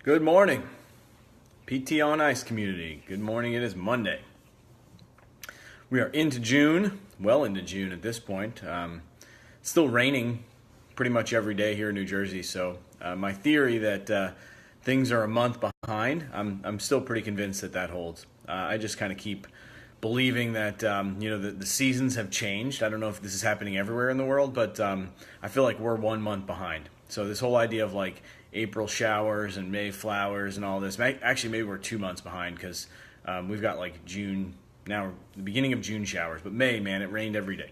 Good morning, PT on Ice community. Good morning. It is Monday. We are into June, well into June at this point. It's still raining pretty much every day here in New Jersey, so my theory that things are a month behind, I'm still pretty convinced that holds. I just kind of keep believing that the seasons have changed. I don't know if this is happening everywhere in the world, but I feel like we're 1 month behind. So this whole idea of like April showers and May flowers and all this, actually maybe we're 2 months behind because we've got like June, now the beginning of June showers, but May, man, it rained every day.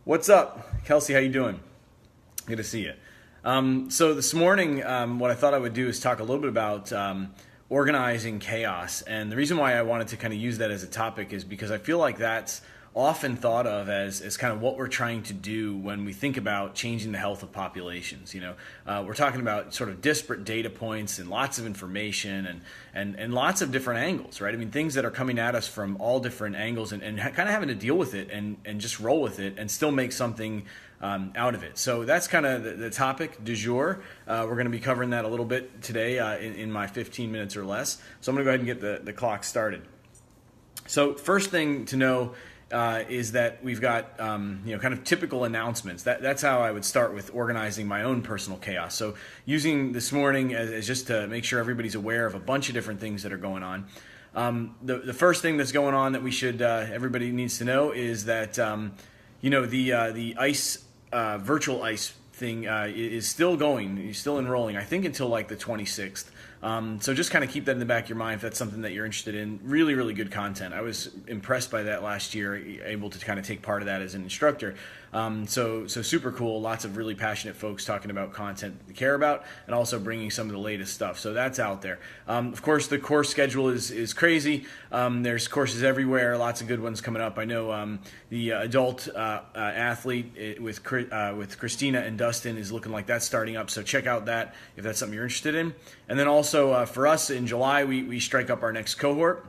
What's up? Kelsey, how you doing? Good to see you. So this morning, what I thought I would do is talk a little bit about organizing chaos. And the reason why I wanted to kind of use that as a topic is because I feel like that's often thought of as kind of what we're trying to do when we think about changing the health of populations. We're talking about sort of disparate data points and lots of information and lots of different angles, right? I mean, things that are coming at us from all different angles and kind of having to deal with it and just roll with it and still make something out of it. So that's kind of the topic du jour. We're going to be covering that a little bit today in my 15 minutes or less. So I'm going to go ahead and get the clock started. So first thing to know is that we've got kind of typical announcements. That's how I would start with organizing my own personal chaos. So using this morning as just to make sure everybody's aware of a bunch of different things that are going on. The first thing that's going on that we should everybody needs to know is that the ice virtual ice thing is still going, still enrolling. I think until like the 26th. So just kind of keep that in the back of your mind if that's something that you're interested in. Really, really good content. I was impressed by that last year, able to kind of take part of that as an instructor. So super cool. Lots of really passionate folks talking about content they care about and also bringing some of the latest stuff. So that's out there. Of course, the course schedule is crazy. There's courses everywhere. Lots of good ones coming up. I know the adult athlete with Christina and Dustin is looking like that's starting up. So check out that if that's something you're interested in. And then also for us in July, we strike up our next cohort.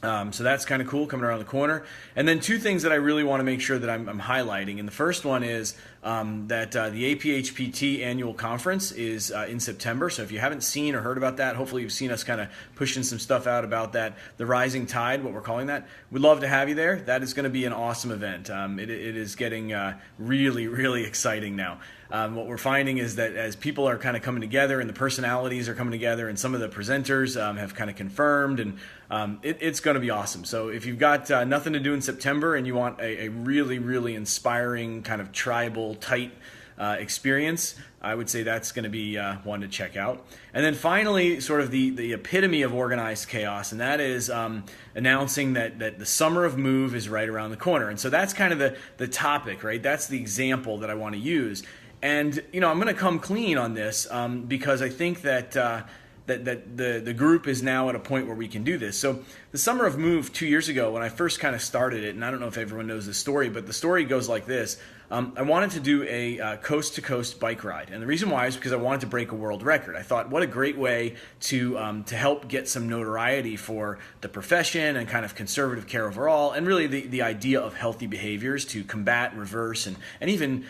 So that's kind of cool, coming around the corner. And then two things that I really want to make sure that I'm highlighting. And the first one is that the APHPT annual conference is in September. So if you haven't seen or heard about that, hopefully you've seen us kind of pushing some stuff out about that, the Rising Tide, what we're calling that. We'd love to have you there. That is going to be an awesome event. It is getting really, really exciting now. What we're finding is that as people are kind of coming together and the personalities are coming together and some of the presenters have kind of confirmed, and it's going to be awesome. So if you've got nothing to do in September and you want a really, really inspiring kind of tribal, tight experience, I would say that's going to be one to check out. And then finally, sort of the epitome of organized chaos, and that is announcing that the summer of Move is right around the corner. And so that's kind of the topic, right? That's the example that I want to use. And, I'm going to come clean on this because I think that the group is now at a point where we can do this. So the Summer of Move 2 years ago, when I first kind of started it, and I don't know if everyone knows the story, but the story goes like this. I wanted to do a coast-to-coast bike ride. And the reason why is because I wanted to break a world record. I thought, what a great way to help get some notoriety for the profession and kind of conservative care overall, and really the idea of healthy behaviors to combat, reverse, and even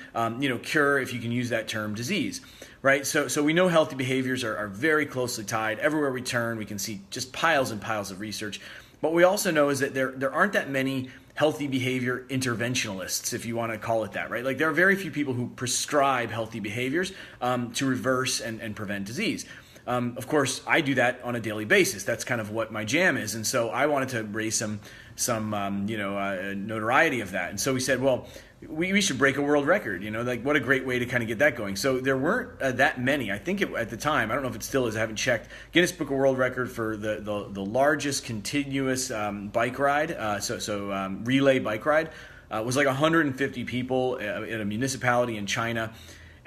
cure, if you can use that term, disease. Right? So we know healthy behaviors are very closely tied. Everywhere we turn, we can see just piles and piles of research. What we also know is that there aren't that many healthy behavior interventionalists, if you want to call it that, right? Like there are very few people who prescribe healthy behaviors to reverse and prevent disease. Of course, I do that on a daily basis. That's kind of what my jam is. And so I wanted to raise some notoriety of that. And so we said, well, we should break a world record, like what a great way to kind of get that going. So there weren't that many. I think at the time, I don't know if it still is, I haven't checked, Guinness Book of World Record for the largest continuous bike ride, relay bike ride, was like 150 people at a municipality in China.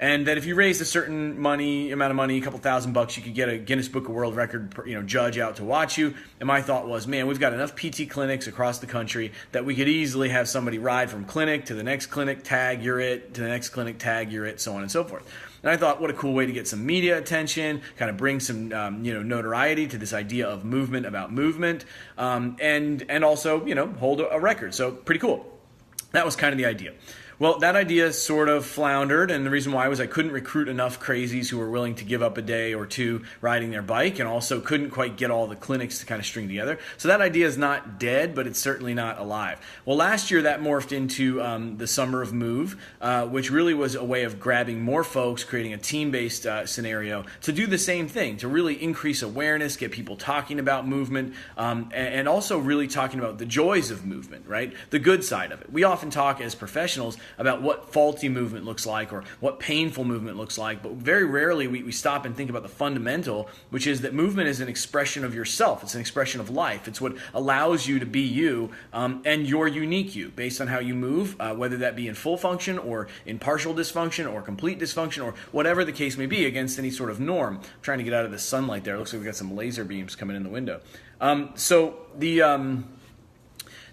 And that if you raised a certain amount of money, a couple $1,000, you could get a Guinness Book of World Record, judge out to watch you. And my thought was, man, we've got enough PT clinics across the country that we could easily have somebody ride from clinic to the next clinic, tag, you're it, to the next clinic, tag, you're it, so on and so forth. And I thought, what a cool way to get some media attention, kind of bring some, notoriety to this idea of movement about movement, and also, hold a record. So pretty cool. That was kind of the idea. Well, that idea sort of floundered, and the reason why was I couldn't recruit enough crazies who were willing to give up a day or two riding their bike, and also couldn't quite get all the clinics to kind of string together. So that idea is not dead, but it's certainly not alive. Well, last year that morphed into the Summer of Move, which really was a way of grabbing more folks, creating a team-based scenario to do the same thing, to really increase awareness, get people talking about movement, and also really talking about the joys of movement, right? The good side of it. We often talk as professionals about what faulty movement looks like or what painful movement looks like, but very rarely we stop and think about the fundamental, which is that movement is an expression of yourself. It's an expression of life. It's what allows you to be you and your unique you based on how you move, whether that be in full function or in partial dysfunction or complete dysfunction or whatever the case may be against any sort of norm. I'm trying to get out of the sunlight there. It looks like we've got some laser beams coming in the window.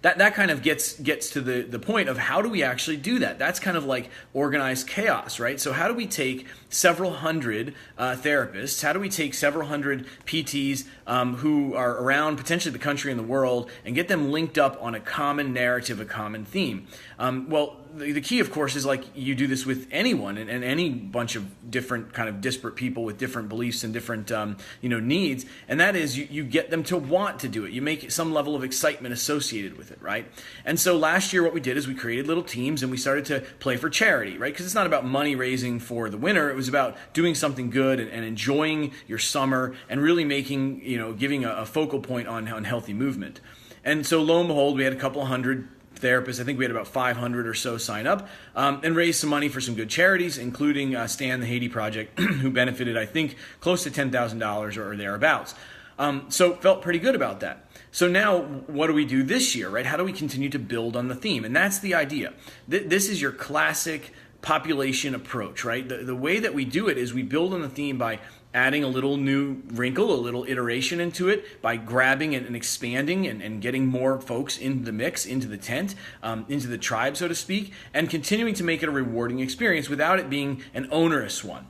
That kind of gets to the point of how do we actually do that? That's kind of like organized chaos, right? So how do we take several hundred therapists, how do we take several hundred PTs who are around potentially the country and the world and get them linked up on a common narrative, a common theme? Well, the key, of course, is like you do this with anyone and any bunch of different kind of disparate people with different beliefs and different needs, and that is you get them to want to do it. You make some level of excitement associated with it, right? And so last year what we did is we created little teams and we started to play for charity, right? Because it's not about money raising for the winner. It was about doing something good and enjoying your summer and really making, giving a focal point on healthy movement. And so lo and behold, we had a couple of hundred therapists. I think we had about 500 or so sign up and raise some money for some good charities, including Stan the Haiti Project, who benefited, I think, close to $10,000 or thereabouts. So felt pretty good about that. So now what do we do this year, right? How do we continue to build on the theme? And that's the idea. This is your classic population approach, right? The way that we do it is we build on the theme by adding a little new wrinkle, a little iteration into it, by grabbing and expanding and getting more folks into the mix, into the tent, into the tribe, so to speak, and continuing to make it a rewarding experience without it being an onerous one.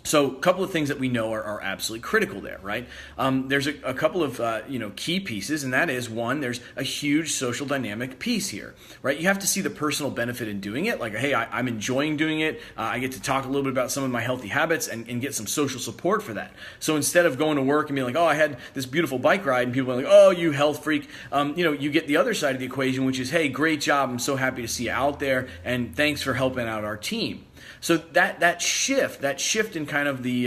So a couple of things that we know are absolutely critical there, right? There's a couple of key pieces, and that is, one, there's a huge social dynamic piece here, right? You have to see the personal benefit in doing it. Like, hey, I'm enjoying doing it. I get to talk a little bit about some of my healthy habits and get some social support for that. So instead of going to work and being like, oh, I had this beautiful bike ride, and people are like, oh, you health freak, you get the other side of the equation, which is, hey, great job. I'm so happy to see you out there, and thanks for helping out our team. So that shift in kind of the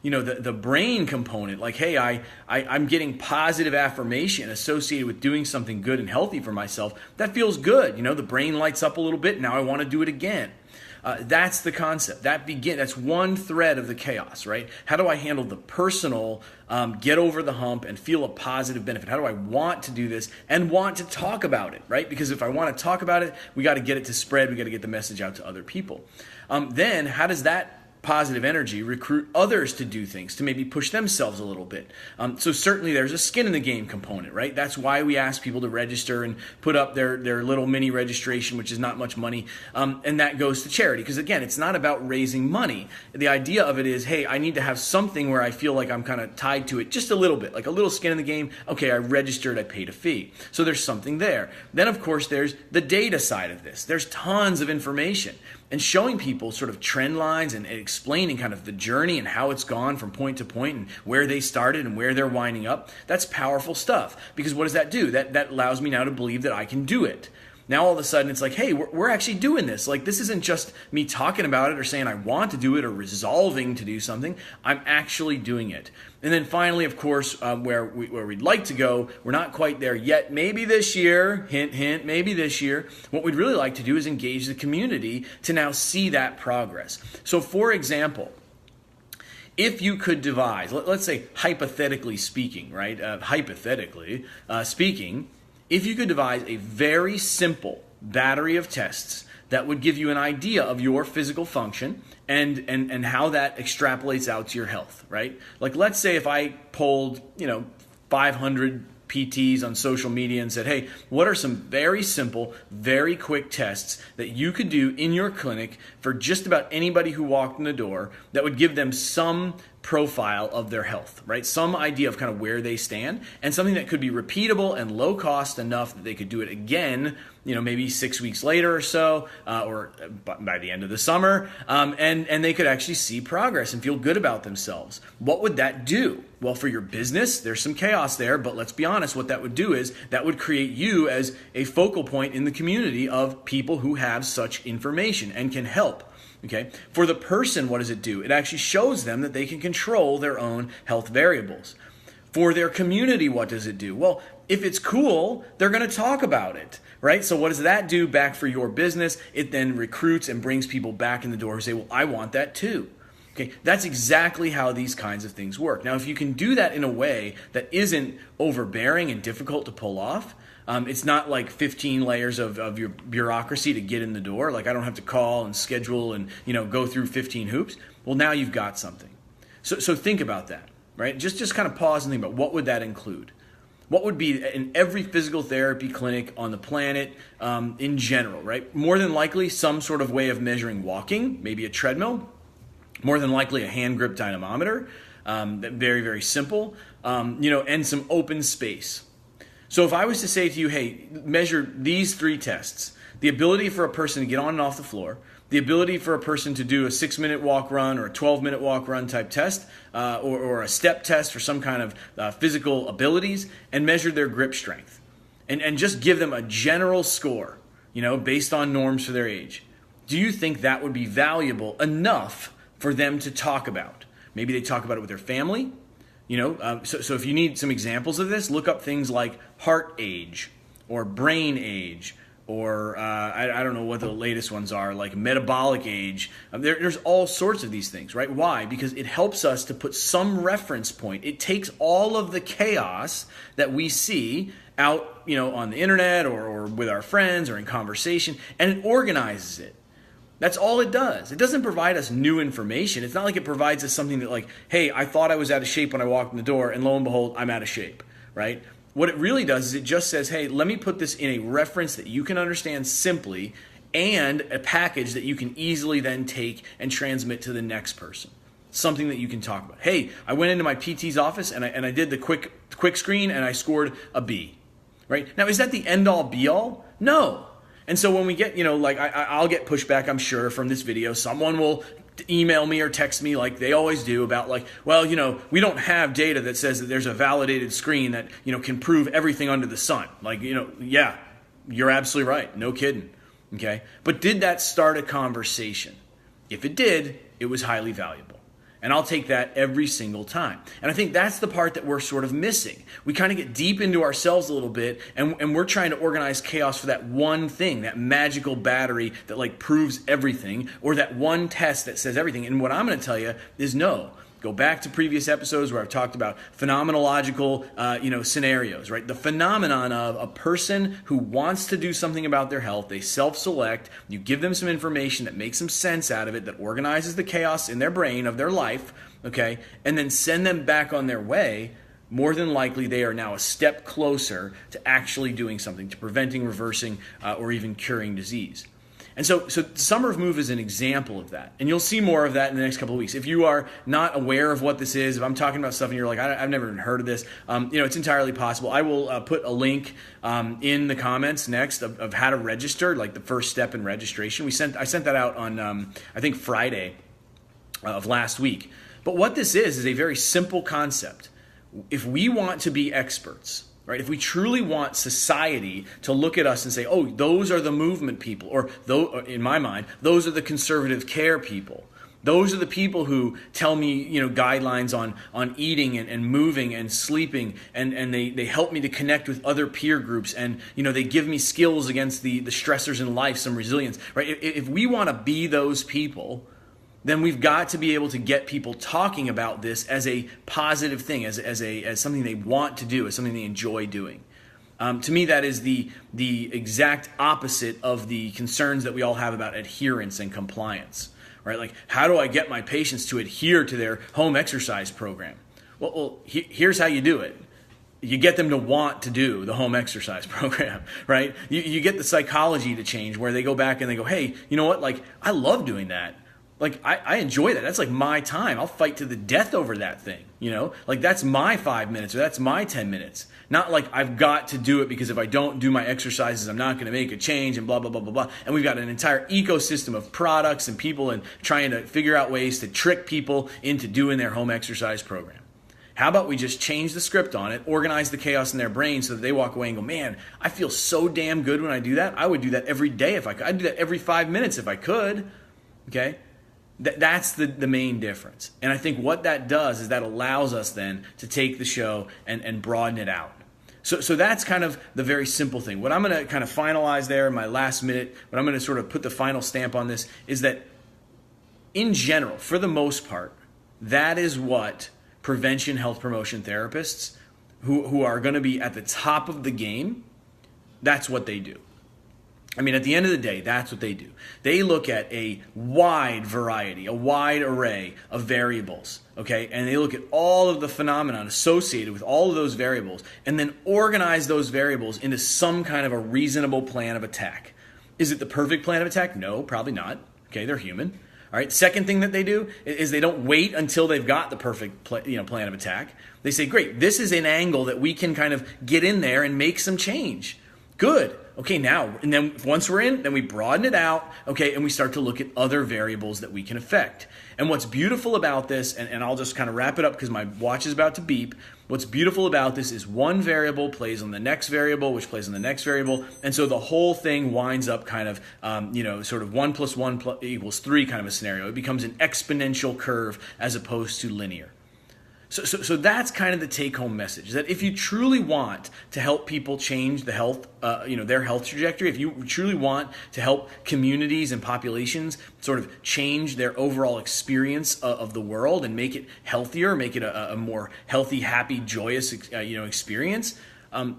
the brain component, like, hey, I'm getting positive affirmation associated with doing something good and healthy for myself. That feels good. The brain lights up a little bit. Now I want to do it again. That's the concept. That's one thread of the chaos, right? How do I handle the personal, get over the hump and feel a positive benefit? How do I want to do this and want to talk about it, right? Because if I want to talk about it, we got to get it to spread. We got to get the message out to other people. Then how does that positive energy recruit others to do things, to maybe push themselves a little bit? So certainly there's a skin in the game component, right? That's why we ask people to register and put up their little mini registration, which is not much money, and that goes to charity. Because again, it's not about raising money. The idea of it is, hey, I need to have something where I feel like I'm kind of tied to it just a little bit, like a little skin in the game. Okay, I registered, I paid a fee. So there's something there. Then of course there's the data side of this. There's tons of information. And showing people sort of trend lines and explaining kind of the journey and how it's gone from point to point and where they started and where they're winding up, that's powerful stuff. Because what does that do? That allows me now to believe that I can do it. Now all of a sudden it's like, hey, we're actually doing this. Like, this isn't just me talking about it or saying I want to do it or resolving to do something. I'm actually doing it. And then finally, of course, where we'd like to go, we're not quite there yet. Maybe this year, hint, hint, maybe this year, what we'd really like to do is engage the community to now see that progress. So for example, if you could devise, let's say hypothetically speaking, right? If you could devise a very simple battery of tests that would give you an idea of your physical function and how that extrapolates out to your health, right? Like, let's say if I polled, 500 PTs on social media and said, hey, what are some very simple, very quick tests that you could do in your clinic for just about anybody who walked in the door that would give them some profile of their health, right? Some idea of kind of where they stand, and something that could be repeatable and low cost enough that they could do it again, maybe 6 weeks later or so, or by the end of the summer, and they could actually see progress and feel good about themselves. What would that do? Well, for your business, there's some chaos there, but let's be honest, what that would do is that would create you as a focal point in the community of people who have such information and can help. Okay. For the person, what does it do? It actually shows them that they can control their own health variables. For their community, what does it do? Well, if it's cool, they're going to talk about it, right? So what does that do back for your business? It then recruits and brings people back in the door who say, well, I want that too. Okay, that's exactly how these kinds of things work. Now, if you can do that in a way that isn't overbearing and difficult to pull off, it's not like 15 layers of your bureaucracy to get in the door. Like I don't have to call and schedule and go through 15 hoops. Well, now you've got something. So think about that, right? Just kind of pause and think about what would that include. What would be in every physical therapy clinic on the planet in general, right? More than likely some sort of way of measuring walking, maybe a treadmill. More than likely a hand grip dynamometer, very, very simple, and some open space. So if I was to say to you, hey, measure these 3 tests, the ability for a person to get on and off the floor, the ability for a person to do a 6-minute walk run or a 12-minute walk run type test, or a step test for some kind of physical abilities, and measure their grip strength. And just give them a general score, based on norms for their age. Do you think that would be valuable enough for them to talk about? Maybe they talk about it with their family. So if you need some examples of this, look up things like heart age or brain age, or I don't know what the latest ones are, like metabolic age. There's all sorts of these things, right? Why? Because it helps us to put some reference point. It takes all of the chaos that we see out, on the internet or with our friends or in conversation, and it organizes it. That's all it does. It doesn't provide us new information. It's not like it provides us something that like, hey, I thought I was out of shape when I walked in the door, and lo and behold, I'm out of shape, right? What it really does is it just says, hey, let me put this in a reference that you can understand simply and a package that you can easily then take and transmit to the next person. Something that you can talk about. Hey, I went into my PT's office and I did the quick screen and I scored a B, right? Now, is that the end all be all? No. And so when we get, I'll get pushback, I'm sure, from this video. Someone will email me or text me like they always do about like, well, we don't have data that says that there's a validated screen that, can prove everything under the sun. Like, yeah, you're absolutely right. No kidding. Okay. But did that start a conversation? If it did, it was highly valuable. And I'll take that every single time. And I think that's the part that we're sort of missing. We kind of get deep into ourselves a little bit, and we're trying to organize chaos for that one thing, that magical battery that like proves everything, or that one test that says everything. And what I'm going to tell you is no. Go back to previous episodes where I've talked about phenomenological, scenarios, right? The phenomenon of a person who wants to do something about their health, they self-select, you give them some information that makes some sense out of it, that organizes the chaos in their brain of their life, okay, and then send them back on their way. More than likely, they are now a step closer to actually doing something, to preventing, reversing, or even curing disease. And so Summer of Move is an example of that. And you'll see more of that in the next couple of weeks. If you are not aware of what this is, if I'm talking about stuff and you're like, I've never even heard of this, it's entirely possible. I will put a link in the comments next of how to register, like the first step in registration. I sent that out on, I think, Friday of last week. But what this is a very simple concept. If we want to be experts, right? If we truly want society to look at us and say, oh, those are the movement people, or in my mind, those are the conservative care people. Those are the people who tell me, guidelines on eating and moving and sleeping, and they help me to connect with other peer groups, and they give me skills against the stressors in life, some resilience, right? If we want to be those people, then we've got to be able to get people talking about this as a positive thing, as something they want to do, as something they enjoy doing. To me, that is the exact opposite of the concerns that we all have about adherence and compliance, right? Like, how do I get my patients to adhere to their home exercise program? Well, here's how you do it. You get them to want to do the home exercise program, right? You get the psychology to change where they go back and they go, hey, you know what? Like, I love doing that. Like, I enjoy that. That's like my time. I'll fight to the death over that thing, you know? Like, that's my 5 minutes or that's my 10 minutes. Not like I've got to do it because if I don't do my exercises, I'm not going to make a change and blah, blah, blah, blah, blah. And we've got an entire ecosystem of products and people and trying to figure out ways to trick people into doing their home exercise program. How about we just change the script on it, organize the chaos in their brain so that they walk away and go, man, I feel so damn good when I do that. I would do that every day if I could. I'd do that every 5 minutes if I could. Okay? That's the main difference. And I think what that does is that allows us then to take the show and broaden it out. So that's kind of the very simple thing. What I'm going to kind of finalize there in my last minute, what I'm going to sort of put the final stamp on this is that in general, for the most part, that is what prevention health promotion therapists who are going to be at the top of the game, that's what they do. I mean, at the end of the day, that's what they do. They look at a wide variety, a wide array of variables, okay? And they look at all of the phenomenon associated with all of those variables and then organize those variables into some kind of a reasonable plan of attack. Is it the perfect plan of attack? No, probably not. Okay, they're human. All right, second thing that they do is they don't wait until they've got the perfect plan of attack. They say, great, this is an angle that we can kind of get in there and make some change. Good. Okay, now, and then once we're in, then we broaden it out, okay, and we start to look at other variables that we can affect. And what's beautiful about this, and I'll just kind of wrap it up because my watch is about to beep, what's beautiful about this is one variable plays on the next variable, which plays on the next variable, and so the whole thing winds up kind of, sort of 1 + 1 = 3 kind of a scenario. It becomes an exponential curve as opposed to linear. So that's kind of the take-home message, that if you truly want to help people change the health, their health trajectory, if you truly want to help communities and populations sort of change their overall experience of the world and make it healthier, make it a more healthy, happy, joyous, experience,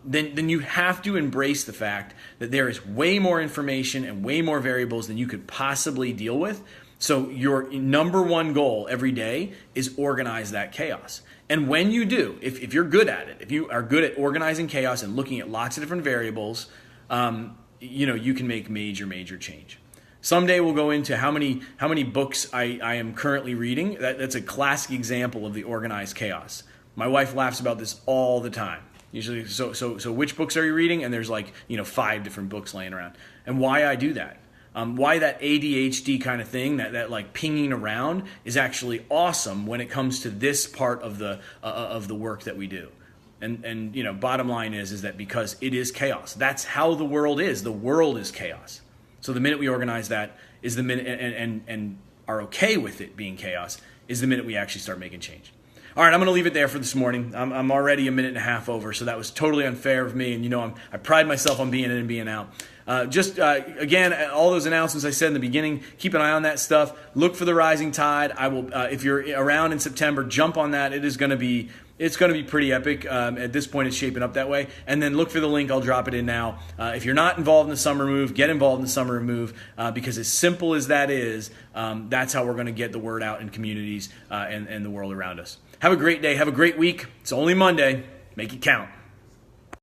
then you have to embrace the fact that there is way more information and way more variables than you could possibly deal with. So your number one goal every day is organize that chaos. And when you do, if you're good at it, if you are good at organizing chaos and looking at lots of different variables, you can make major change. Someday we'll go into how many books I am currently reading. That's a classic example of the organized chaos. My wife laughs about this all the time. Usually, so which books are you reading? And there's 5 different books laying around. And why I do that. Why that ADHD kind of thing, that like pinging around, is actually awesome when it comes to this part of the work that we do. And bottom line is that because it is chaos. That's how the world is. The world is chaos. So the minute we organize that is the minute and are okay with it being chaos is the minute we actually start making change. All right, I'm going to leave it there for this morning. I'm already a minute and a half over, so that was totally unfair of me. And I pride myself on being in and being out. Again, all those announcements I said in the beginning, keep an eye on that stuff. Look for the rising tide. I will, if you're around in September, jump on that. It's going to be pretty epic. At this point, it's shaping up that way. And then look for the link. I'll drop it in now. If you're not involved in the summer move, get involved in the summer move because as simple as that is, that's how we're going to get the word out in communities and the world around us. Have a great day. Have a great week. It's only Monday. Make it count.